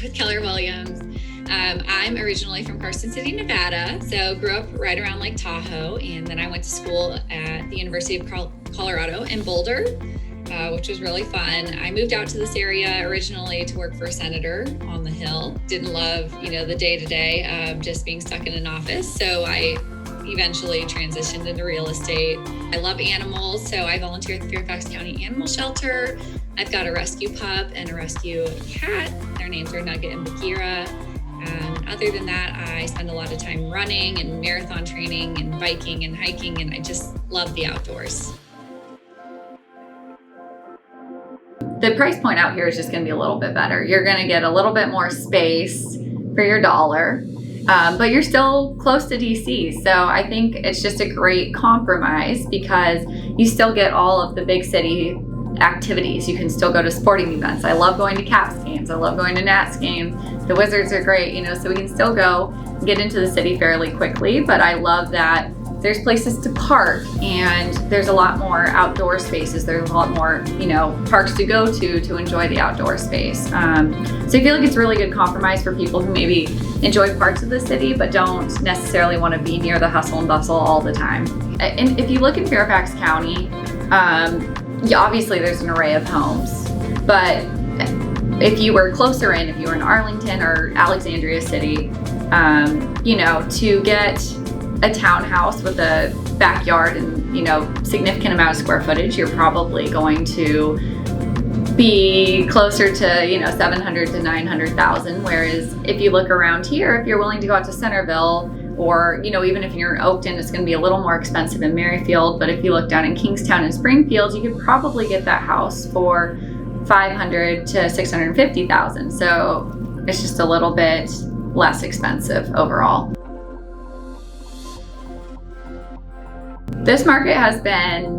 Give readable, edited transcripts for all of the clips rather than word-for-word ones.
with Keller Willams. I'm originally from Carson City, Nevada, so grew up right around Lake Tahoe, and then I went to school at the University of Colorado in Boulder, which was really fun. I moved out to this area originally to work for a senator on the Hill. Didn't love, the day-to-day of just being stuck in an office, so I eventually transitioned into real estate. I love animals, so I volunteer at the Fairfax County Animal Shelter. I've got a rescue pup and a rescue cat. Their names are Nugget and Bagheera. Other than that, I spend a lot of time running and marathon training and biking and hiking, and I just love the outdoors. The price point out here is just going to be a little bit better. You're going to get a little bit more space for your dollar, but you're still close to DC. So I think it's just a great compromise because you still get all of the big city activities. You can still go to sporting events. I love going to Caps games. I love going to Nats games. The Wizards are great, so we can still go and get into the city fairly quickly. But I love that there's places to park and there's a lot more outdoor spaces. There's a lot more, parks to go to enjoy the outdoor space. So I feel like it's a really good compromise for people who maybe enjoy parts of the city but don't necessarily want to be near the hustle and bustle all the time. And if you look in Fairfax County, obviously there's an array of homes, but if you were closer in, if you were in Arlington or Alexandria City, to get a townhouse with a backyard and, significant amount of square footage, you're probably going to be closer to, 700 to 900,000. Whereas if you look around here, if you're willing to go out to Centerville, or, even if you're in Oakton, it's going to be a little more expensive in Merrifield. But if you look down in Kingstown and Springfield, you could probably get that house for $500,000 to $650,000. So it's just a little bit less expensive overall. This market has been,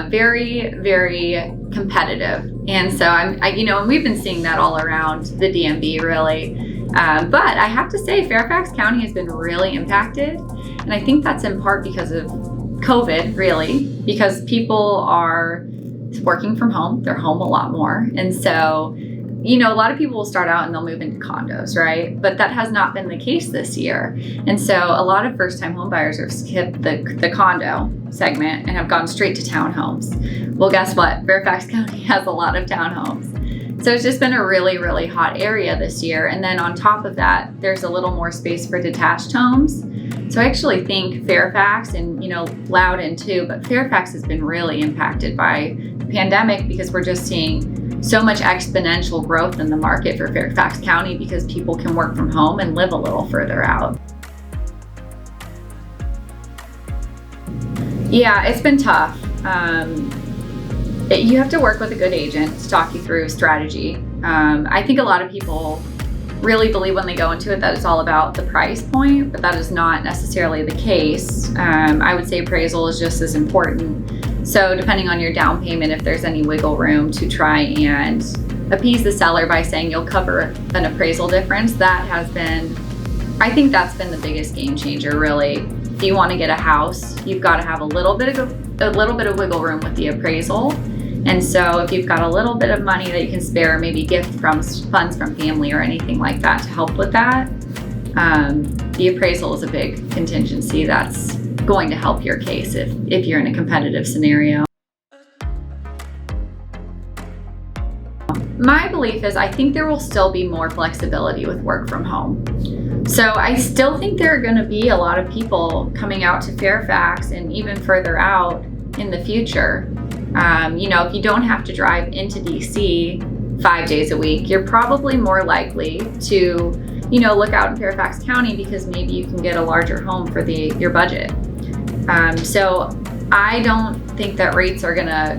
very, very competitive. And so and we've been seeing that all around the DMV really. But I have to say Fairfax County has been really impacted. And I think that's in part because of COVID, really, because people are working from home. They're home a lot more. And so, a lot of people will start out and they'll move into condos, right? But that has not been the case this year. And so a lot of first-time homebuyers have skipped the condo segment and have gone straight to townhomes. Well, guess what? Fairfax County has a lot of townhomes. So it's just been a really, really hot area this year. And then on top of that, there's a little more space for detached homes. So I actually think Fairfax and, Loudoun too, but Fairfax has been really impacted by the pandemic because we're just seeing so much exponential growth in the market for Fairfax County because people can work from home and live a little further out. Yeah, it's been tough. You have to work with a good agent to talk you through strategy. I think a lot of people really believe when they go into it that it's all about the price point, but that is not necessarily the case. I would say appraisal is just as important. So depending on your down payment, if there's any wiggle room to try and appease the seller by saying you'll cover an appraisal difference, I think that's been the biggest game changer really. If you want to get a house, you've got to have a little bit of wiggle room with the appraisal. And so if you've got a little bit of money that you can spare, maybe gift funds from family or anything like that to help with that, the appraisal is a big contingency that's going to help your case if you're in a competitive scenario. My belief is I think there will still be more flexibility with work from home. So I still think there are going to be a lot of people coming out to Fairfax and even further out in the future. If you don't have to drive into DC 5 days a week, you're probably more likely to, look out in Fairfax County because maybe you can get a larger home for your budget. So I don't think that rates are gonna,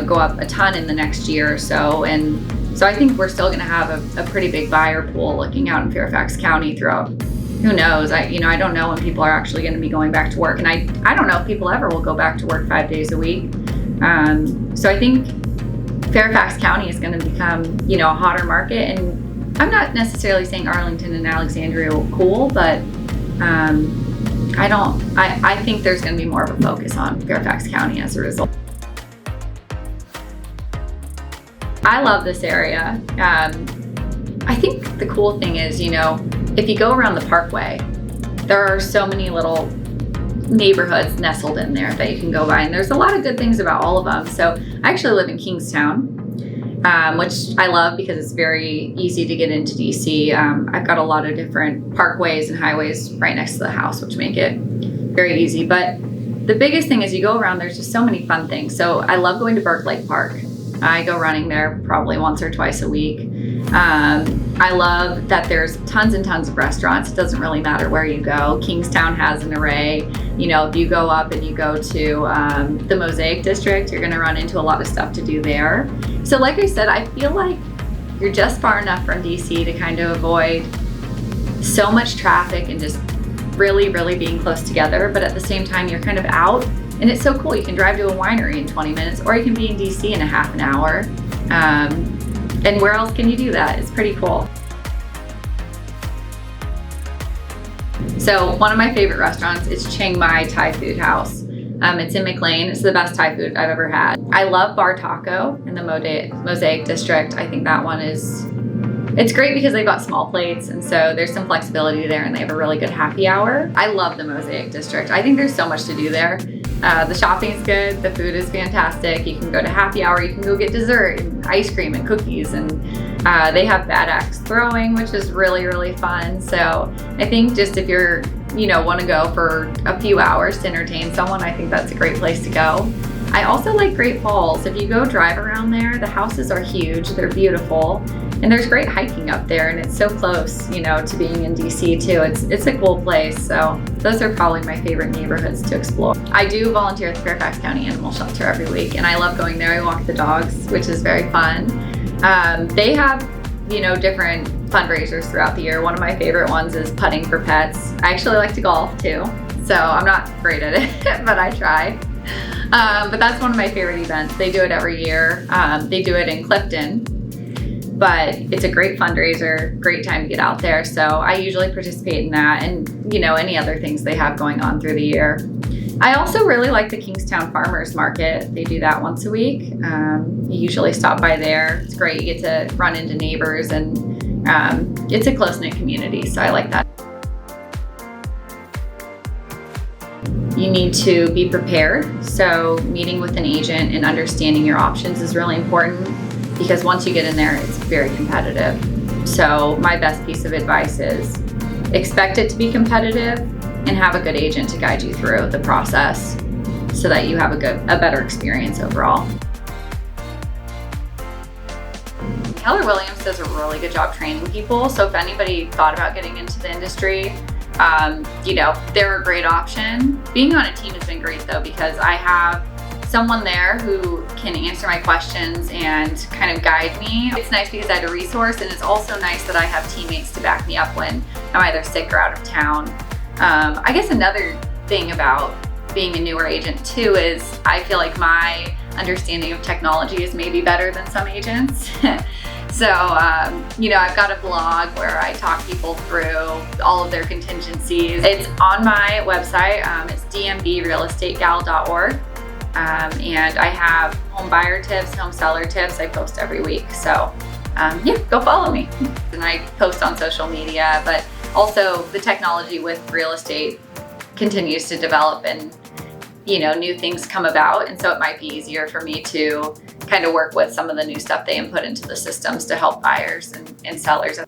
go up a ton in the next year or so. And so I think we're still gonna have a pretty big buyer pool looking out in Fairfax County throughout, who knows? I don't know when people are actually gonna be going back to work. And I don't know if people ever will go back to work 5 days a week. So I think Fairfax County is gonna become, a hotter market. And I'm not necessarily saying Arlington and Alexandria will cool, but I think there's going to be more of a focus on Fairfax County as a result. I love this area. I think the cool thing is, if you go around the Parkway, there are so many little neighborhoods nestled in there that you can go by, and there's a lot of good things about all of them. So I actually live in Kingstown, which I love because it's very easy to get into DC. I've got a lot of different parkways and highways right next to the house, which make it very easy. But the biggest thing is you go around, there's just so many fun things. So I love going to Burke Lake Park. I go running there probably once or twice a week. I love that there's tons and tons of restaurants. It doesn't really matter where you go. Kingstown has an array. If you go up and you go to the Mosaic District, you're gonna run into a lot of stuff to do there. So like I said, I feel like you're just far enough from DC to kind of avoid so much traffic and just really, really being close together. But at the same time, you're kind of out, and it's so cool. You can drive to a winery in 20 minutes, or you can be in DC in a half an hour. And where else can you do that? It's pretty cool. So one of my favorite restaurants is Chiang Mai Thai Food House. It's in McLean. It's the best Thai food I've ever had. I love Bar Taco in the Mosaic District. I think that one it's great because they've got small plates, and so there's some flexibility there, and they have a really good happy hour. I love the Mosaic District. I think there's so much to do there. The shopping is good, the food is fantastic. You can go to happy hour, you can go get dessert and ice cream and cookies, and they have bad axe throwing, which is really, really fun. So I think just if you're, want to go for a few hours to entertain someone, I think that's a great place to go. I also like Great Falls. If you go drive around there, the houses are huge, they're beautiful, and there's great hiking up there, and it's so close, to being in DC too. It's a cool place. So those are probably my favorite neighborhoods to explore. I do volunteer at the Fairfax County Animal Shelter every week, and I love going there. I walk the dogs, which is very fun. They have, different fundraisers throughout the year. One of my favorite ones is putting for pets. I actually like to golf too, so I'm not great at it, but I try. But that's one of my favorite events. They do it every year. They do it in Clifton, but it's a great fundraiser, great time to get out there. So I usually participate in that, and any other things they have going on through the year. I also really like the Kingstown Farmers Market. They do that once a week. You usually stop by there. It's great. You get to run into neighbors, and it's a close-knit community, so I like that. You need to be prepared. So meeting with an agent and understanding your options is really important, because once you get in there, it's very competitive. So my best piece of advice is expect it to be competitive and have a good agent to guide you through the process so that you have a better experience overall. Keller Williams does a really good job training people. So if anybody thought about getting into the industry, they're a great option. Being on a team has been great though, because I have someone there who can answer my questions and kind of guide me. It's nice because I had a resource, and it's also nice that I have teammates to back me up when I'm either sick or out of town. I guess another thing about being a newer agent too is I feel like my understanding of technology is maybe better than some agents. So, I've got a blog where I talk people through all of their contingencies. It's on my website. It's dmbrealestategal.org. And I have home buyer tips, home seller tips I post every week. So, go follow me. And I post on social media, but also the technology with real estate continues to develop, and new things come about, and so it might be easier for me to kind of work with some of the new stuff they input into the systems to help buyers and sellers.